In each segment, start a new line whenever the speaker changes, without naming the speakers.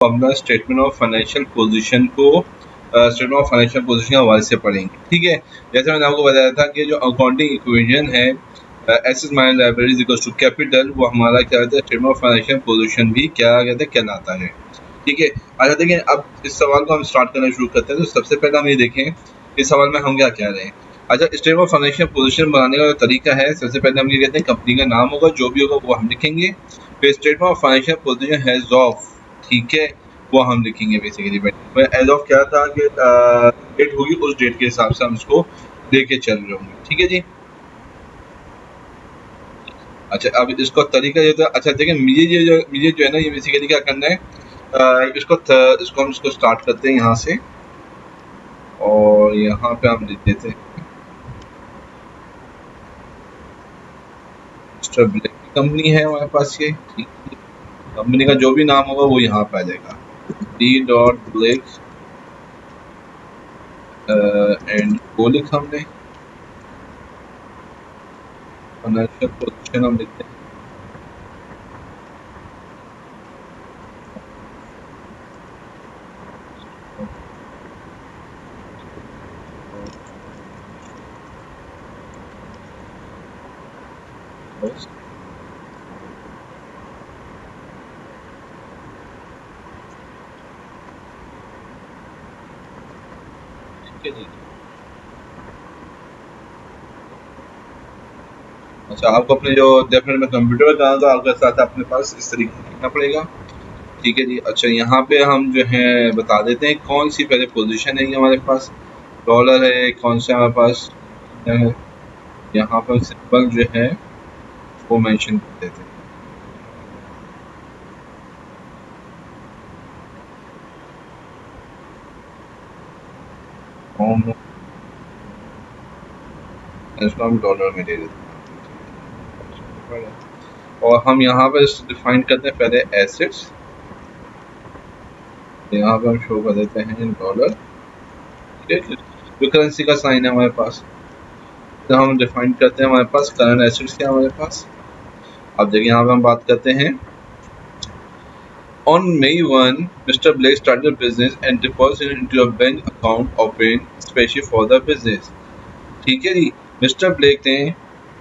अपना statement of financial position को statement of financial position के हवाले से पढ़ेंगे। ठीक है, जैसे मैंने आपको बताया था कि जो अकाउंटिंग इक्वेशन है assets minus liabilities equals to capital, वो हमारा क्या कहते हैं स्टेटमेंट ऑफ फाइनेंशियल पोजीशन भी क्या कहते हैं कहलाता है। ठीक है, अच्छा देखिए अब इस सवाल को हम स्टार्ट करना शुरू करते हैं। तो सबसे पहले हम ये देखें इस सवाल में हम क्या कह रहे हैं। अच्छा, स्टेटमेंट ऑफ फाइनेंशियल पोजीशन बनाने का जो तरीका है, सबसे पहले हम ये कहते हैं कंपनी का नाम होगा, जो भी होगा वो हम लिखेंगे। फिर statement of financial position has of, ठीक है, वो हम लिखेंगे बेसिकली। एज ऑफ क्या था कि डेट होगी, उस डेट के हिसाब से हम इसको लेके चल रहे होंगे। ठीक है जी। अच्छा, अब इसको तरीका ये था। अच्छा देखिए, मुझे जो है ना ये बेसिकली क्या करना है, इसको हम इसको स्टार्ट करते हैं यहाँ से, और यहाँ पे हम लिख देते हैं मिस्टर ब्लैक की कंपनी है हमारे पास ये। ठीक है, कंपनी का जो भी नाम होगा वो यहाँ पे आ जाएगा, डी डॉट ब्लैक एंड वो लिखा हमने। फाइनेंशियल पोजीशन हम लिखते हैं बस। ठीक है जी। अच्छा, आपको अपने जो डेफिनेट में कंप्यूटर में जाना, तो आपके साथ अपने पास इस तरीके से लिखना पड़ेगा। ठीक है जी। अच्छा, यहाँ पे हम जो है बता देते हैं कौन सी पहले पोजीशन है। ये हमारे पास डॉलर है, कौन सा हमारे पास है, यहाँ पर सिंपल जो है वो मेंशन कर देते हैं। इसको हम डॉलर में दे देते हैं, और हम यहाँ पर डिफाइन करते हैं पहले एसेट्स। यहाँ पे हम शो कर देते हैं डॉलर। ठीक है, जो करेंसी का साइन है हमारे पास, तो हम डिफाइन करते हैं हमारे पास करंट एसेट्स क्या हमारे पास। अब देखिए यहाँ पे हम बात करते हैं On May 1, Mr. Blake started a business and deposited into a bank account opened specially for the business. ठीक है जी, मिस्टर ब्लेक ने,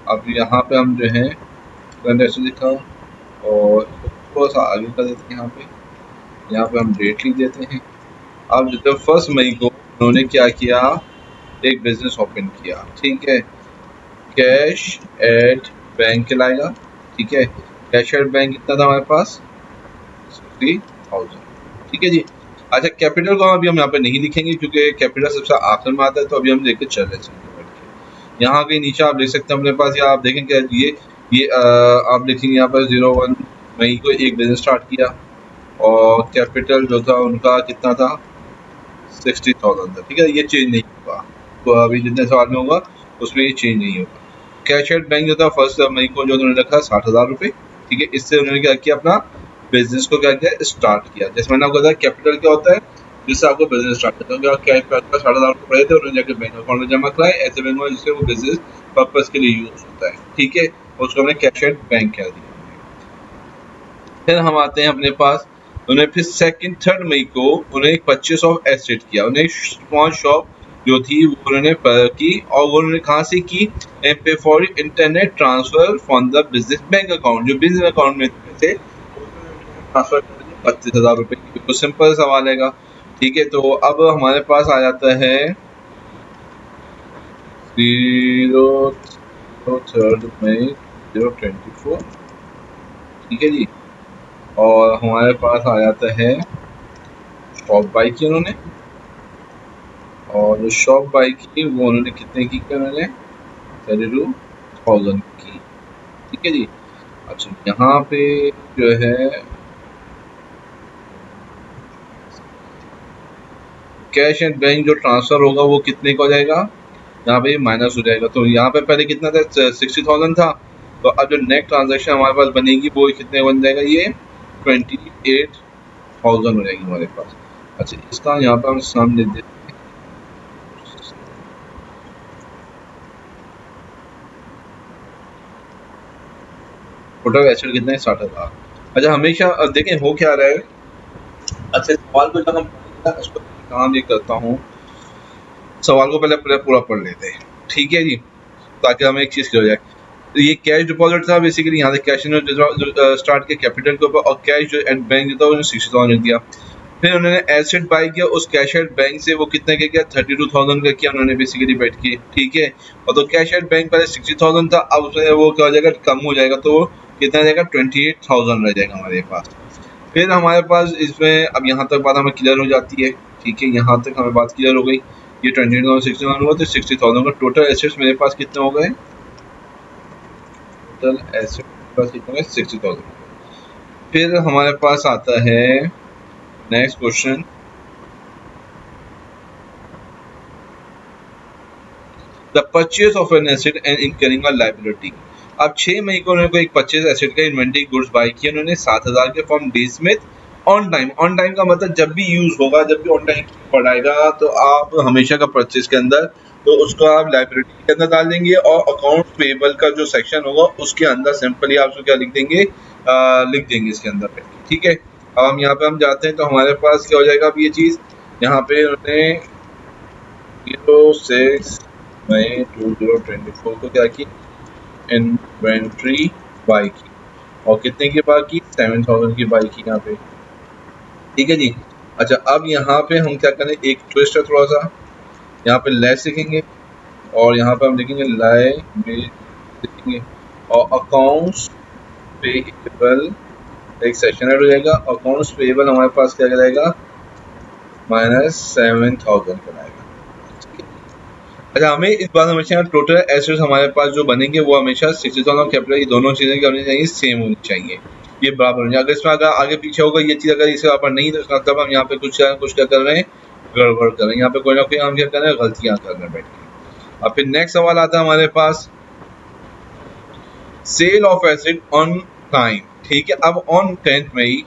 अब यहाँ पे हम जो है करंट एसेट लिखा और थोड़ा सा आगे कर देते हैं। यहाँ पे हम डेट लिख देते हैं। अब जो 1 मई को उन्होंने क्या किया, एक बिजनेस ओपन किया। ठीक है, कैश एट बैंक कहलाएगा। ठीक है, कैश एट बैंक कितना था हमारे पास, 60,000। ठीक है जी। अच्छा, कैपिटल को अभी हम यहाँ पे नहीं लिखेंगे क्योंकि कैपिटल सबसे आखिर में आता है, तो अभी हम लेके चल रहे हैं। यहाँ के नीचे आप देख सकते हैं अपने पास, या आप देखेंगे ये आप लिखेंगे यहाँ पर 01 मई को एक बिजनेस स्टार्ट किया, और कैपिटल जो था उनका कितना था, 60,000 था। ठीक है, ये चेंज नहीं होगा, तो अभी जितने सवाल में होगा उसमें ये चेंज नहीं होगा। कैश एट बैंक जो था 1 मई को जो उन्होंने रखा 60,000 रुपये। ठीक है, इससे उन्होंने क्या किया, अपना बिजनेस को क्या किया, स्टार्ट किया। जैसे मैंने आपको बताया कैपिटल क्या होता है, जिससे आपको बिजनेस स्टार्ट करते हैं। कैश पैक का 60,000 रुपये पड़े थे, उन्होंने जाकर बैंक अकाउंट में जमा कराए ऐसे बैंक में, जिससे वो बिजनेस पर्पज के लिए यूज होता है। ठीक है, उसको हमने कैश एट बैंक कह दिया। फिर हम आते हैं अपने पास, उन्हें फिर 3 मई को उन्हें एक परचेस ऑफ एसेट किया। उन्हें एक स्मॉल शॉप जो थी वो उन्होंने की, और वो उन्होंने कहाँ से की, एंड पे for internet transfer from the business bank account, जो बिजनेस अकाउंट में थे ट्रांसफर कर दिए 25,000 रुपये की। बिल्कुल सिंपल सवाल है। ठीक है, तो अब हमारे पास आ जाता है 3 मई 2024। ठीक है जी, और हमारे पास आ जाता है शॉप बाई की उन्होंने, और जो शॉप बाई की वो उन्होंने कितने की, उन्होंने 32,000 की। ठीक है जी। अच्छा, यहाँ पे जो है कैश एंड बैंक जो ट्रांसफर होगा वो कितने का हो जाएगा, यहाँ पे माइनस हो जाएगा। तो यहाँ पे पहले कितना था, 60,000 था, तो अब जो नेक्स्ट ट्रांजेक्शन हमारे पास बनेगी वो कितने बन जाएगा, ये 28,000 हो जाएगी हमारे पास। अच्छा, इसका यहाँ पे हम सम लिख देते हैं, टोटल एसेट कितना है, 60,000। अच्छा, हमेशा देखें हो क्या रहा है, अच्छा, सवाल को जब हम पढ़ेंगे उसको काम ये करता हूँ, सवाल को पहले पूरा पढ़ लेते हैं, ठीक है जी, ताकि हमें एक चीज़ क्लियर हो जाए। तो ये कैश डिपॉजिट था बेसिकली, यहाँ से कैश स्टार्ट किया कैपिटल के ऊपर, और कैश जो एट बैंक जो था उन्होंने 60,000 दिया। फिर उन्होंने एसेट बाय किया, उस कैश एट बैंक से वो कितने का किया, 32,000 का किया उन्होंने बेसिकली बैठ के, ठीक है। और तो कैश एट बैंक पहले 60,000 था, अब उसमें वो क्या हो जाएगा, कम हो जाएगा, तो कितना जाएगा, 28,000 रह जाएगा हमारे पास। फिर हमारे पास इसमें अब यहाँ तक बात हमें क्लियर हो जाती है, ठीक है, यहाँ तक हमें बात क्लियर हो गई। ये 28,000 60,000 हुआ, तो 60,000 का टोटल एसेट्स मेरे पास कितने हो गए, टोटल एसेट पास कितने हो गए, 60,000। फिर हमारे पास आता है next question, the purchase of an asset and incurring a liability. अब 6 मई को उन्होंने एक परचेज एसेट का इन्वेंटरी गुड्स बाय किया उन्होंने 7,000 के form D Smith on time. On time का मतलब जब भी यूज होगा, जब भी ऑन टाइम पड़ाएगा, तो आप हमेशा का परचेज के अंदर तो उसको आप लायबिलिटी के अंदर डाल देंगे, और अकाउंट पेबल का जो सेक्शन होगा उसके अंदर सिंपली आप उसको क्या लिख देंगे, लिख देंगे इसके अंदर पे, ठीक है। अब हम यहाँ पे हम जाते हैं, तो हमारे पास क्या हो जाएगा, अब ये चीज यहाँ पे उन्होंने 06 मई 2024 को क्या की, इन्वेंट्री बाय की, और कितने की बाय की, 7,000 की बाय की यहाँ पे, ठीक है जी। अच्छा, अब यहाँ पे हम क्या करें, एक ट्विस्ट है थोड़ा सा, यहाँ पे लेस लिखेंगे, और यहाँ पे हम लिखेंगे लिखेंगे, और अकाउंट्स पेएबल एक सेक्शन ऐड हो जाएगा। अकाउंट्स पेएबल हमारे पास क्या रहेगा, -7,000 कराएगा। अच्छा, हमें इस बार हमेशा टोटल एसेट्स हमारे पास जो बनेंगे वो हमेशा 60,000 और कैपिटल, ये दोनों चीजें क्या होनी चाहिए, सेम होनी चाहिए, ये बराबर होनी चाहिए। अगर इसमें अगर आगे पीछे होगा ये चीज, अगर इसे बराबर नहीं, तो इसका मतलब हम यहाँ पे कुछ क्या कर रहे हैं, गड़बड़ कर रहे हैं, यहाँ पे कोई ना कोई हम क्या कर रहे हैं, गलतियां कर रहे हैं बैठ के। अब फिर नेक्स्ट सवाल आता है हमारे पास, sale of asset on time, ठीक है। अब on 10 May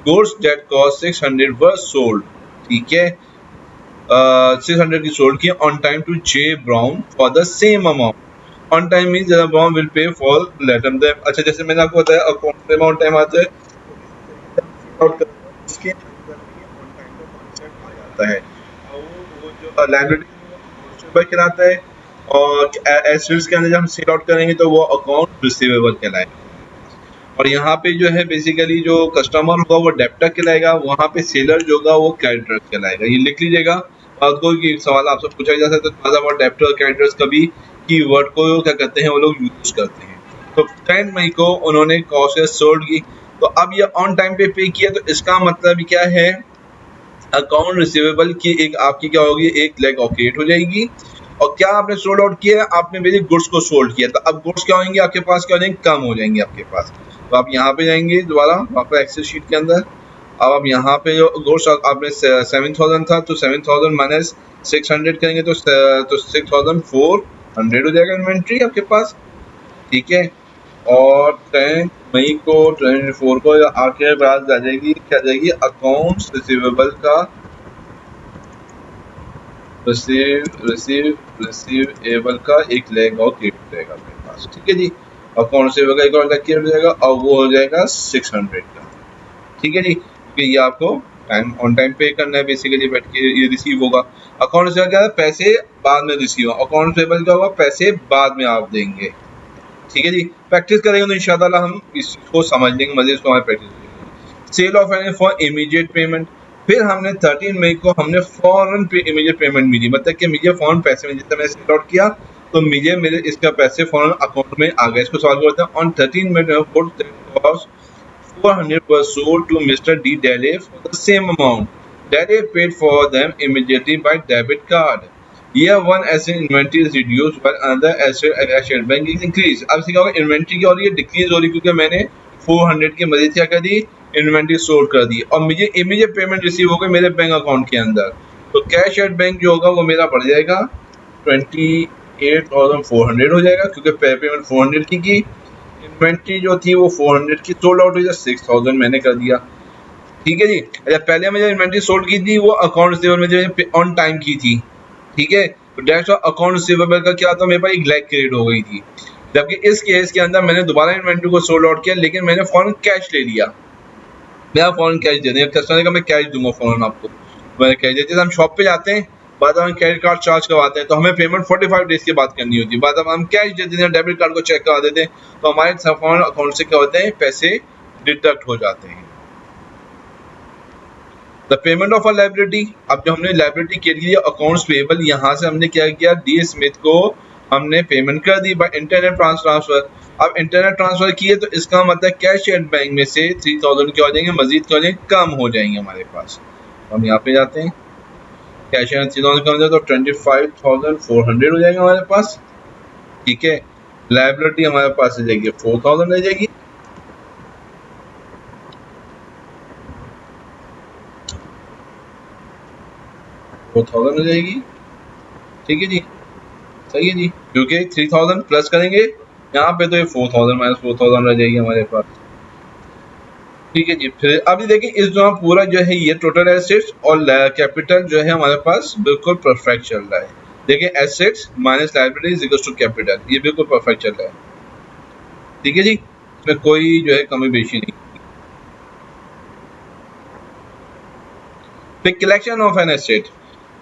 goods that cost 600 were sold, ठीक है, 600 की सोल्ड की on time to J Brown for the same amount. On time means Brown will pay for later them. अच्छा, जैसे मैंने आपको बताया अकाउंट में ऑन टाइम आता है, उसके अंदर भी ऑन टाइम का कॉन्सेप्ट आ जाता है, और वो जो लायबिलिटी कहलाता है, और एसेट्स के अंदर जब हम सेल आउट करेंगे तो वो अकाउंट रिसीवेबल कहलाएगा। और यहाँ पे जो है बेसिकली जो कस्टमर होगा वो डेप्टर कहलाएगा, वहाँ पे सेलर जो होगा वो क्रेडिटर कहलाएगा, ये लिख लीजिएगा। और कोई सवाल आपसे पूछा जा सकता है डेप्टर और क्रेडिटर्स कभी की वर्ड को क्या करते हैं वो लोग यूज करते हैं। तो 10 मई को उन्होंने कॉस्ट सोल्ड की, तो अब ये ऑन टाइम पे किया, तो इसका मतलब क्या है, अकाउंट रिसीवेबल की एक आपकी क्या होगी, एक लेग और क्रिएट हो जाएगी। और क्या आपने सोल्ड आउट किया है, आपने मेरे गुड्स को सोल्ड किया, तो अब गुड्स क्या होंगे आपके पास, क्या हो जाएंगे, कम हो जाएंगे आपके पास। तो आप यहाँ पे जाएंगे दोबारा वापस एक्सेल शीट के अंदर, अब आप यहाँ पे जो गुड्स आपने 7,000 था, तो 7,000 माइनस 600 करेंगे तो 6,400 हो जाएगा इन्वेंट्री आपके पास, ठीक है। और 10 मई को 24 को आके बात आ जाएगी, क्या जाएगी, अकाउंट्स रिसीवेबल का रिसीवेबल का एक लेग और क्रिएट हो जाएगा अपने पास, ठीक है जी। अकाउंट रिसीवेबल का एक और लेग क्रिएट हो जाएगा, और वो हो जाएगा 600 का, ठीक है जी, क्योंकि ये आपको टाइम ऑन टाइम पे करना है बेसिकली बैठ के, ये रिसीव होगा। अकाउंट रिसीवेबल क्या है, पैसे बाद में रिसीव, अकाउंट रिसीवेबल क्या होगा, पैसे बाद में आप देंगे, ठीक है जी। प्रैक्टिस करेंगे तो इंशाल्लाह हम इसको समझ लेंगे, मजे इसको हमारे प्रैक्टिस करेंगे। Sale of any for immediate payment, फिर हमने 13 मई को हमने फॉरन पे इमीडिएट पेमेंट मिली, मतलब कि मुझे फॉरन पैसे मिले, जितना मैंने सेल आउट किया तो मुझे मेरे इसका पैसे फॉरन अकाउंट में आ गए। इसको सॉल्व करते हैं। On 13 May 400 were sold to Mr. D. Daly for the same amount. Daly paid for them immediately by debit card. Year one asset inventory is reduced while another asset bank is increased. अब क्या होगा, inventory क्या हो रही है, decrease हो रही है, क्योंकि मैंने 400 की मदद क्या कर दी, इन्वेंट्री सोल्ड कर दी, और मुझे इमीडिएट पेमेंट रिसीव होगा मेरे बैंक अकाउंट के अंदर। तो कैश एट बैंक जो होगा वो मेरा बढ़ जाएगा 28,400 हो जाएगा, क्योंकि पेमेंट 400 की इन्वेंट्री जो थी वो 400 की सोल्ड आउट हुई, 6,000 मैंने कर दिया, ठीक है जी। अच्छा, पहले मैंने इन्वेंट्री सोल्ड की थी वो अकाउंट रिसीवेबल में ऑन टाइम की थी, ठीक है, तो डेट्स अकाउंट रिसीवेबल का क्या था, मेरे पास एक लेग क्रिएट हो गई थी। जबकि इस केस के अंदर मैंने दोबारा इन्वेंट्री को सोल्ड आउट किया, लेकिन मैंने फॉरन कैश ले लिया, मेरा फ़ौरन कैश दे दें, कस्टमर का मैं कैश दूंगा फ़ौरन आपको, मैंने कैश दे दिया। हम शॉप पे जाते हैं, बाद में हम क्रेडिट कार्ड चार्ज करवाते हैं तो हमें पेमेंट 45 डेज के बाद करनी होती है। बाद में हम कैश दे देते हैं, डेबिट कार्ड को चेक करा देते हैं तो हमारे फ़ौरन अकाउंट से क्या होते हैं, पैसे डिडक्ट हो जाते हैं। The payment of a liability, अब जो हमने लाइबिलिटी के लिए अकाउंट्स पेएबल, यहाँ से हमने क्या किया, डी स्मिथ को हमने पेमेंट कर दी बाय इंटरनेट ट्रांसफर। अब इंटरनेट ट्रांसफर किए तो इसका मतलब कैश एट बैंक में से 3000 क्या हो जाएंगे, मजीद क्या हो जाएंगे, कम हो जाएंगे हमारे पास। हम यहाँ पे जाते हैं, कैश एट 3000 कम हो जाए तो 25,400 हो जाएगा हमारे पास। ठीक है, लाइबिलिटी हमारे पास आ जाएगी 4000 रह जाएगी। हो जाएगी। ठीक है जी, सही है जी, क्योंकि 3000 प्लस करेंगे यहाँ पे तो ये 4000 माइनस 4000 रह जाएगी हमारे पास। ठीक है जी, फिर अभी देखिए इस दौरान पूरा जो है ये टोटल एसेट्स और कैपिटल जो है हमारे पास बिल्कुल परफेक्ट चल रहा है। देखिए assets minus liabilities equals to capital, ये बिल्कुल परफेक्ट चल रहा है। ठीक है जी, इसमें कोई जो है कमी बेशी नहीं। फिर collection of an asset,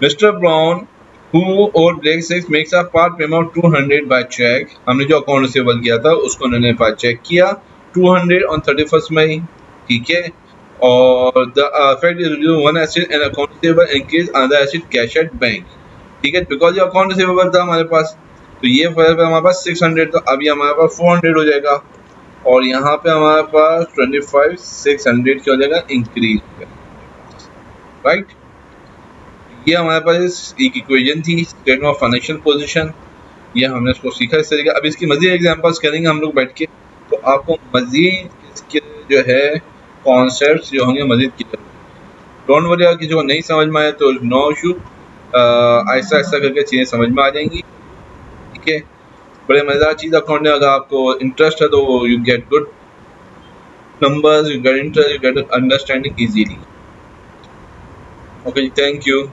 mister Brown who और Black six makes a part payment of 200 by cheque. हमने जो अकाउंट रिसीवेबल किया था उसको उन्होंने बाय चेक किया 200 ऑन 31 मई। ठीक है, और the effect is one asset and account receivable increase another asset cash at bank. ठीक है, बिकॉज ये अकाउंट रिसीवेबल था हमारे पास तो ये फर्क हमारे पास 600, तो अभी हमारे पास 400 हो जाएगा और यहाँ पे हमारे पास 25 600 क्या हो जाएगा, इंक्रीज हो जाएगा। राइट, ये हमारे पास एक इक्वेशन थी स्टेटमेंट ऑफ फाइनेंशियल पोजीशन, ये हमने इसको सीखा इस तरीके। अब इसकी मजीद एग्जांपल्स करेंगे हम लोग बैठ के, तो आपको मजीद इसके जो है कॉन्सेप्ट्स जो होंगे मजीद क्लियर। डोंट वरी, अगर किसी को नहीं समझ में आए तो नो इशू, आहिस्ता आहिस्ता करके चीज़ें समझ में आ जाएंगी। ठीक है, बड़े मज़ेदार चीज़ अकाउंट है, अगर आपको इंटरेस्ट है तो you get good numbers, you get interest, you get understanding easily. Okay, thank you.